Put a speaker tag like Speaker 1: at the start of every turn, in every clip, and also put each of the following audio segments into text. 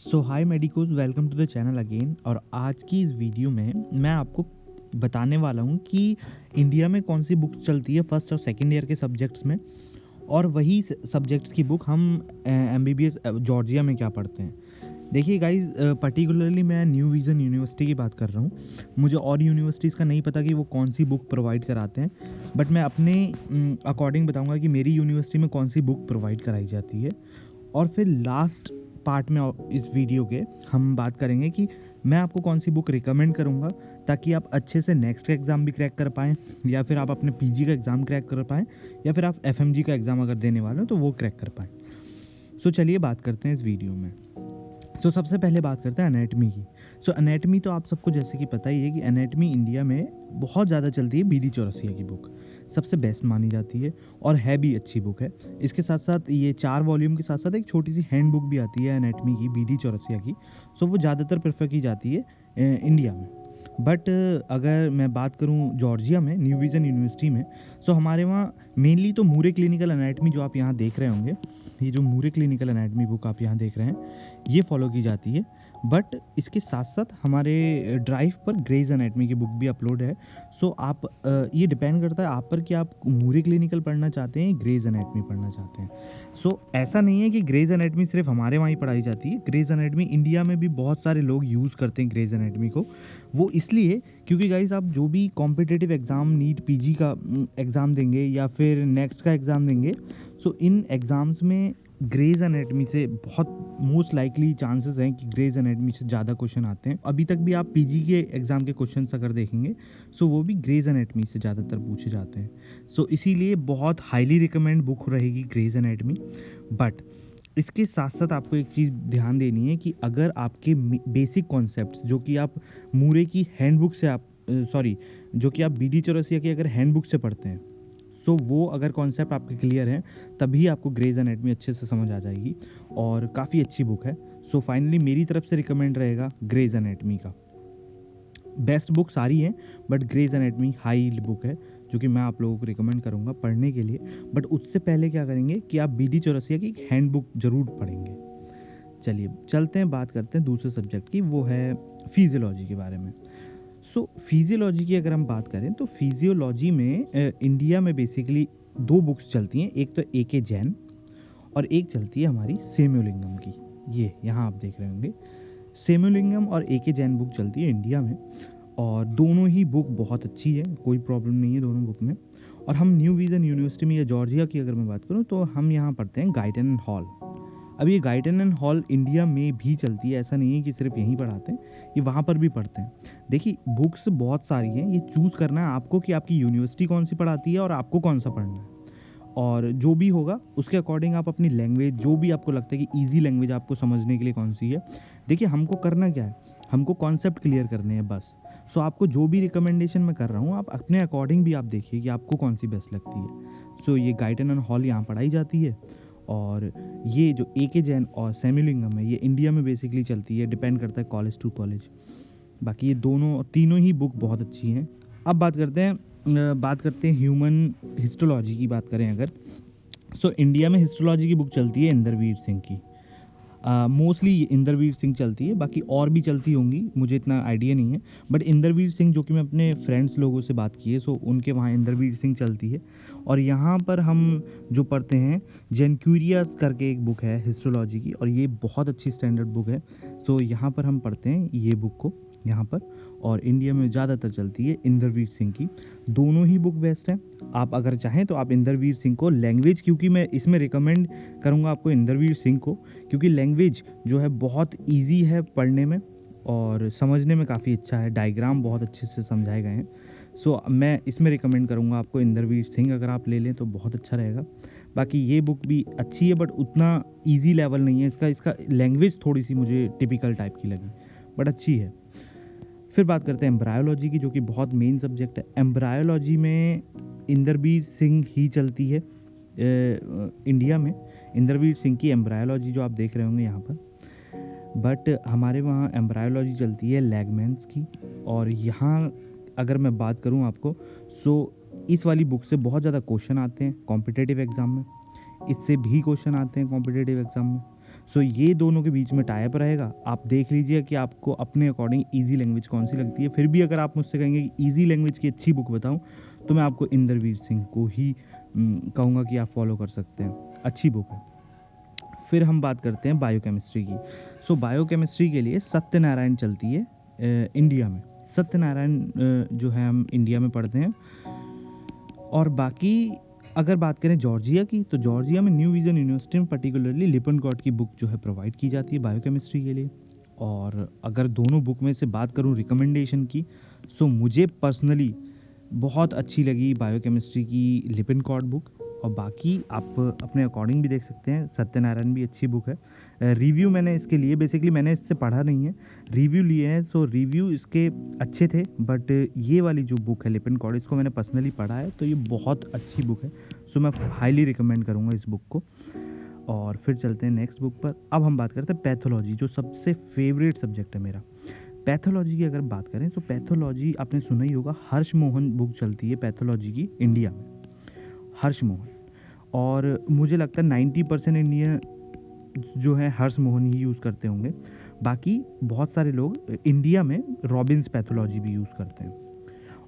Speaker 1: So hi medicos, welcome to the channel again. और आज की इस वीडियो में मैं आपको बताने वाला हूँ कि इंडिया में कौन सी बुक्स चलती है फर्स्ट और सेकंड ईयर के सब्जेक्ट्स में, और वही सब्जेक्ट्स की बुक हम एमबीबीएस जॉर्जिया में क्या पढ़ते हैं। देखिए गाइस, पर्टिकुलरली मैं न्यू विज़न यूनिवर्सिटी की बात कर रहा हूँ। मुझे और यूनिवर्सिटीज़ का नहीं पता कि वो कौन सी बुक प्रोवाइड कराते हैं, बट मैं अपने अकॉर्डिंग बताऊँगा कि मेरी यूनिवर्सिटी में कौन सी बुक प्रोवाइड कराई जाती है। और फिर लास्ट पार्ट में इस वीडियो के हम बात करेंगे कि मैं आपको कौन सी बुक रिकमेंड करूँगा ताकि आप अच्छे से नेक्स्ट का एग्ज़ाम भी क्रैक कर पाएँ, या फिर आप अपने पीजी का एग्ज़ाम क्रैक कर पाएँ, या फिर आप एफएमजी का एग्ज़ाम अगर देने वाले हो तो वो क्रैक कर पाएँ। सो चलिए बात करते हैं इस वीडियो में। सबसे पहले बात करते हैं एनाटमी की। एनाटमी तो आप सबको जैसे कि पता ही है कि एनाटमी इंडिया में बहुत ज़्यादा चलती है। बीडी चौरसिया की बुक सबसे बेस्ट मानी जाती है और है भी अच्छी बुक है। इसके साथ साथ ये 4 वॉल्यूम के साथ साथ एक छोटी सी हैंड बुक भी आती है एनाटमी की, बीडी चौरसिया की। वो ज़्यादातर प्रेफर की जाती है इंडिया में। बट अगर मैं बात करूं जॉर्जिया में, न्यू विज़न यूनिवर्सिटी में, हमारे वहाँ मेनली तो मूरे क्लिनिकल एनाटमी जो आप यहाँ देख रहे होंगे, ये जो मूरे क्लिनिकल एनाटमी बुक आप यहाँ देख रहे हैं, ये फॉलो की जाती है। बट इसके साथ साथ हमारे ड्राइव पर ग्रेज एनाटमी की बुक भी अपलोड है। आप ये डिपेंड करता है आप पर कि आप मूरे क्लिनिकल पढ़ना चाहते हैं, ग्रेज एनाटमी पढ़ना चाहते हैं। ऐसा नहीं है कि ग्रेज एनाटमी सिर्फ हमारे वहाँ ही पढ़ाई जाती है। ग्रेज एनाटमी इंडिया में भी बहुत सारे लोग यूज़ करते हैं ग्रेज एनाटमी को। वो इसलिए क्योंकि गाइस, आप जो भी कॉम्पिटिटिव एग्ज़ाम, नीट पीजी का एग्ज़ाम देंगे या फिर नेक्स्ट का एग्ज़ाम देंगे, इन एग्ज़ाम्स में ग्रेज एनाटमी से बहुत मोस्ट लाइकली चांसेस हैं कि ग्रेज एनाटमी से ज़्यादा क्वेश्चन आते हैं। अभी तक भी आप पीजी के एग्ज़ाम के क्वेश्चंस अगर देखेंगे, वो भी ग्रेज एनाटमी से ज़्यादातर पूछे जाते हैं। इसीलिए बहुत हाईली रिकमेंड बुक रहेगी ग्रेज एनाटमी। बट इसके साथ साथ आपको एक चीज़ ध्यान देनी है कि अगर आपके बेसिक कॉन्सेप्ट्स जो कि आप मूरे की हैंडबुक से जो कि आप बीडी चौरसिया की अगर हैंडबुक से पढ़ते हैं, वो अगर कॉन्सेप्ट आपके क्लियर हैं, तभी आपको ग्रेज एनाटमी अच्छे से समझ आ जाएगी और काफ़ी अच्छी बुक है। फाइनली मेरी तरफ से रिकमेंड रहेगा ग्रेज एनाटमी का। बेस्ट बुक सारी हैं, बट ग्रेज एनाटमी हाई बुक है जो कि मैं आप लोगों को रिकमेंड करूँगा पढ़ने के लिए। बट उससे पहले क्या करेंगे कि आप बीडी चौरसिया की एक हैंड बुक ज़रूर पढ़ेंगे। चलिए चलते हैं, बात करते हैं दूसरे सब्जेक्ट की, वो है फिजियोलॉजी के बारे में। फिजियोलॉजी की अगर हम बात करें तो फिजियोलॉजी में इंडिया में बेसिकली 2 बुक्स चलती हैं। एक तो ए.के. जैन और एक चलती है हमारी सेम्योलिंगम की। ये यहाँ आप देख रहे होंगे, सेम्योलिंगम और ए.के. जैन बुक चलती है इंडिया में, और दोनों ही बुक बहुत अच्छी है, कोई प्रॉब्लम नहीं है दोनों बुक में। और हम न्यू विज़न यूनिवर्सिटी में या जॉर्जिया की अगर मैं बात करूँ तो हम यहाँ पढ़ते हैं गाइटन एंड हॉल। अब ये गाइटन एंड हॉल इंडिया में भी चलती है, ऐसा नहीं है कि सिर्फ यहीं पढ़ाते हैं, ये वहाँ पर भी पढ़ते हैं। देखिए बुक्स बहुत सारी हैं, ये चूज़ करना है आपको कि आपकी यूनिवर्सिटी कौन सी पढ़ाती है और आपको कौन सा पढ़ना है। और जो भी होगा उसके अकॉर्डिंग आप अपनी लैंग्वेज, जो भी आपको लगता है कि ईजी लैंग्वेज आपको समझने के लिए कौन सी है। देखिए हमको करना क्या है, हमको कॉन्सेप्ट क्लियर करने हैं बस। आपको जो भी रिकमेंडेशन मैं कर रहा हूँ, आप अपने अकॉर्डिंग भी आप देखिए कि आपको कौन सी बेस्ट लगती है। ये गाइटन एंड हॉल यहाँ पढ़ाई जाती है, और ये जो ए.के. जैन और सेम्योलिंगम है ये इंडिया में बेसिकली चलती है, डिपेंड करता है कॉलेज टू कॉलेज। बाकी ये तीनों ही बुक बहुत अच्छी हैं। अब बात करते हैं ह्यूमन हिस्टोलॉजी की बात करें अगर, इंडिया में हिस्टोलॉजी की बुक चलती है इंदरवीर सिंह की। मोस्टली इंदरवीर सिंह चलती है, बाकी और भी चलती होंगी, मुझे इतना आइडिया नहीं है। बट इंदरवीर सिंह, जो कि मैं अपने फ्रेंड्स लोगों से बात की है, उनके वहाँ इंदरवीर सिंह चलती है। और यहाँ पर हम जो पढ़ते हैं जेनक्यूरियास करके एक बुक है हिस्टोलॉजी की, और ये बहुत अच्छी स्टैंडर्ड बुक है। यहाँ पर हम पढ़ते हैं ये बुक को यहाँ पर, और इंडिया में ज़्यादातर चलती है इंदरवीर सिंह की। दोनों ही बुक बेस्ट हैं। आप अगर चाहें तो आप इंदरवीर सिंह को लैंग्वेज, क्योंकि मैं इसमें रिकमेंड करूँगा आपको इंदरवीर सिंह को, क्योंकि लैंग्वेज जो है बहुत ईजी है पढ़ने में और समझने में काफ़ी अच्छा है, डायग्राम बहुत अच्छे से समझाए गए हैं। मैं इसमें रिकमेंड करूँगा आपको इंदरवीर सिंह, अगर आप ले लें तो बहुत अच्छा रहेगा। बाकी ये बुक भी अच्छी है, बट उतना ईजी लेवल नहीं है इसका लैंग्वेज थोड़ी सी मुझे टिपिकल टाइप की लगी, बट अच्छी है। फिर बात करते हैं एम्ब्रायोलॉजी की, जो कि बहुत मेन सब्जेक्ट है। एम्ब्रायोलॉजी में इंदरवीर सिंह ही चलती है इंडिया में। इंदरवीर सिंह की एम्ब्रायोलॉजी जो आप देख रहे होंगे यहाँ पर। बट हमारे वहाँ एम्ब्रायोलॉजी चलती है लैगमैन्स की। और यहाँ अगर मैं बात करूँ आपको, इस वाली बुक से बहुत ज़्यादा क्वेश्चन आते हैं कॉम्पिटिटिव एग्ज़ाम में, इससे भी क्वेश्चन आते हैं कॉम्पिटिटिव एग्ज़ाम में। सो ये दोनों के बीच में टाई अप रहेगा। आप देख लीजिए कि आपको अपने अकॉर्डिंग ईजी लैंग्वेज कौन सी लगती है। फिर भी अगर आप मुझसे कहेंगे कि ईजी लैंग्वेज की अच्छी बुक बताऊं, तो मैं आपको इंद्रवीर सिंह को ही कहूँगा कि आप फॉलो कर सकते हैं, अच्छी बुक है। फिर हम बात करते हैं बायोकेमिस्ट्री की। सो बायोकेमिस्ट्री के लिए सत्यनारायण चलती है इंडिया में। सत्यनारायण जो है हम इंडिया में पढ़ते हैं। और बाकी अगर बात करें जॉर्जिया की, तो जॉर्जिया में न्यू विजन यूनिवर्सिटी में पर्टिकुलरली लिपनकॉट की बुक जो है प्रोवाइड की जाती है बायोकेमिस्ट्री के लिए। और अगर दोनों बुक में से बात करूं रिकमेंडेशन की, सो मुझे पर्सनली बहुत अच्छी लगी बायोकेमिस्ट्री की लिपनकॉट बुक। और बाकी आप अपने अकॉर्डिंग भी देख सकते हैं, सत्यनारायण भी अच्छी बुक है। रिव्यू मैंने इसके लिए, बेसिकली मैंने इससे पढ़ा नहीं है, रिव्यू लिए हैं। सो रिव्यू इसके अच्छे थे, बट ये वाली जो बुक है लिपनकॉट, इसको मैंने पर्सनली पढ़ा है, तो ये बहुत अच्छी बुक है। सो मैं हाईली रिकमेंड करूँगा इस बुक को। और फिर चलते हैं नेक्स्ट बुक पर। अब हम बात करते हैं पैथोलॉजी, जो सबसे फेवरेट सब्जेक्ट है मेरा। पैथोलॉजी की अगर बात करें तो पैथोलॉजी आपने सुना ही होगा, हर्ष मोहन बुक चलती है पैथोलॉजी की इंडिया में, हर्ष मोहन। और मुझे लगता है 90% इंडिया जो है हर्ष मोहन ही यूज़ करते होंगे। बाकी बहुत सारे लोग इंडिया में रॉबिन्स पैथोलॉजी भी यूज़ करते हैं।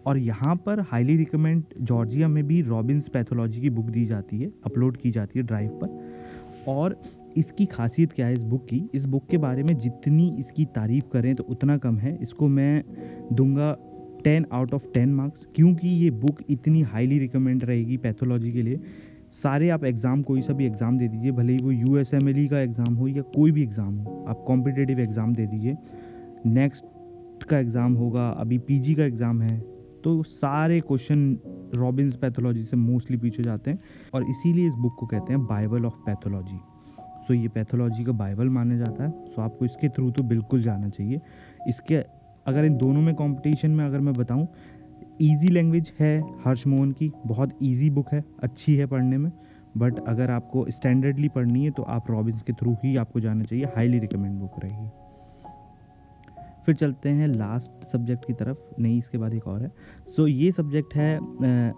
Speaker 1: और यहाँ पर हाईली रिकमेंड, जॉर्जिया में भी रॉबिन्स पैथोलॉजी की बुक दी जाती है, अपलोड की जाती है ड्राइव पर। और इसकी खासियत क्या है इस बुक की, इस बुक के बारे में जितनी इसकी तारीफ़ करें तो उतना कम है। इसको मैं दूंगा 10 आउट ऑफ 10 मार्क्स, क्योंकि ये बुक इतनी हाईली रिकमेंड रहेगी पैथोलॉजी के लिए। सारे आप एग्ज़ाम, कोई सा भी एग्ज़ाम दे दीजिए, भले ही वो USMLE का एग्ज़ाम हो या कोई भी एग्ज़ाम हो, आप कॉम्पिटिटिव एग्ज़ाम दे दीजिए। नेक्स्ट का एग्ज़ाम होगा, अभी PG का एग्ज़ाम है, तो सारे क्वेश्चन रॉबिन्स पैथोलॉजी से मोस्टली पूछे जाते हैं। और इसीलिए इस बुक को कहते हैं बाइबल ऑफ पैथोलॉजी। सो ये पैथोलॉजी का बाइबल माना जाता है। सो आपको इसके थ्रू तो बिल्कुल जाना चाहिए। इसके अगर इन दोनों में कंपटीशन में अगर मैं बताऊं, इजी लैंग्वेज है हर्ष मोहन की, बहुत इजी बुक है, अच्छी है पढ़ने में। बट अगर आपको स्टैंडर्डली पढ़नी है तो आप रॉबिन्स के थ्रू ही आपको जाना चाहिए, हाईली रिकमेंड बुक रहेगी। फिर चलते हैं लास्ट सब्जेक्ट की तरफ, नहीं इसके बाद एक और है। सो ये सब्जेक्ट है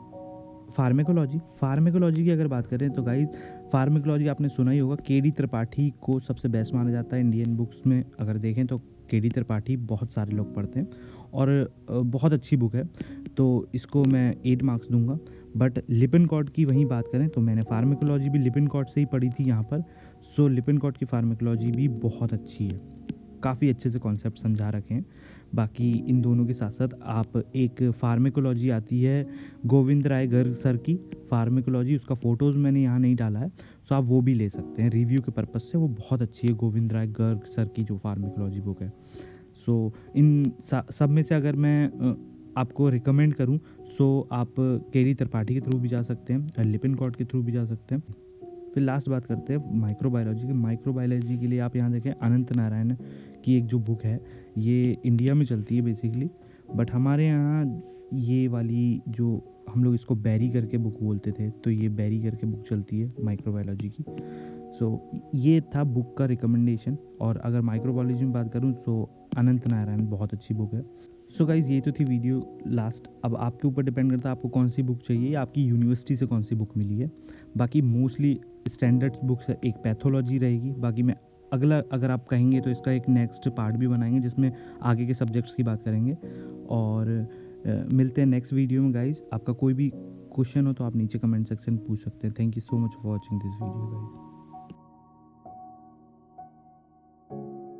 Speaker 1: फार्मेकोलॉजी। फार्मेकोलॉजी की अगर बात करें तो गाइस, फार्मेकोलॉजी आपने सुना ही होगा, KD त्रिपाठी को सबसे बेस्ट माना जाता है इंडियन बुक्स में। अगर देखें तो KD त्रिपाठी बहुत सारे लोग पढ़ते हैं और बहुत अच्छी बुक है, तो इसको मैं 8 मार्क्स दूंगा। बट लिपनकॉट की वहीं बात करें तो मैंने फार्मेकोलॉजी भी लिपनकॉट से ही पढ़ी थी यहाँ पर। सो लिपनकॉट की फार्मेकोलॉजी भी बहुत अच्छी है, काफ़ी अच्छे से कॉन्सेप्ट समझा रखे हैं। बाकी इन दोनों के साथ साथ आप एक फार्मेकोलॉजी आती है गोविंद राय गर्ग सर की फार्मेकोलॉजी, उसका फ़ोटोज़ मैंने यहाँ नहीं डाला है, सो आप वो भी ले सकते हैं रिव्यू के पर्पज़ से, वो बहुत अच्छी है गोविंद राय गर्ग सर की जो फार्मेकोलॉजी बुक है। सो इन सब में से अगर मैं आपको रिकमेंड करूं, सो आप KD त्रिपाठी के थ्रू भी जा सकते हैं, लिपनकॉट के थ्रू भी जा सकते हैं। फिर लास्ट बात करते हैं माइक्रोबायोलॉजी की। माइक्रोबायोलॉजी के लिए आप यहाँ देखें, अनंत नारायण की एक जो बुक है, ये इंडिया में चलती है बेसिकली, बट हमारे यहाँ ये वाली जो हम लोग इसको बैरी करके बुक बोलते थे, तो ये बैरी करके बुक चलती है माइक्रोबायोलॉजी की। सो ये था बुक का रिकमेंडेशन। और अगर माइक्रोबायोलॉजी में बात करूँ तो अनंत नारायण बहुत अच्छी बुक है। सो गाइज़, ये तो थी वीडियो लास्ट। अब आपके ऊपर डिपेंड करता है आपको कौन सी बुक चाहिए या आपकी यूनिवर्सिटी से कौन सी बुक मिली है। बाकी मोस्टली स्टैंडर्ड बुक्स एक पैथोलॉजी रहेगी। बाकी मैं अगला, अगर आप कहेंगे तो इसका एक नेक्स्ट पार्ट भी बनाएंगे जिसमें आगे के सब्जेक्ट्स की बात करेंगे। और मिलते हैं नेक्स्ट वीडियो में गाइज़। आपका कोई भी क्वेश्चन हो तो आप नीचे कमेंट सेक्शन पूछ सकते हैं। Thank you so much for watching this video guys.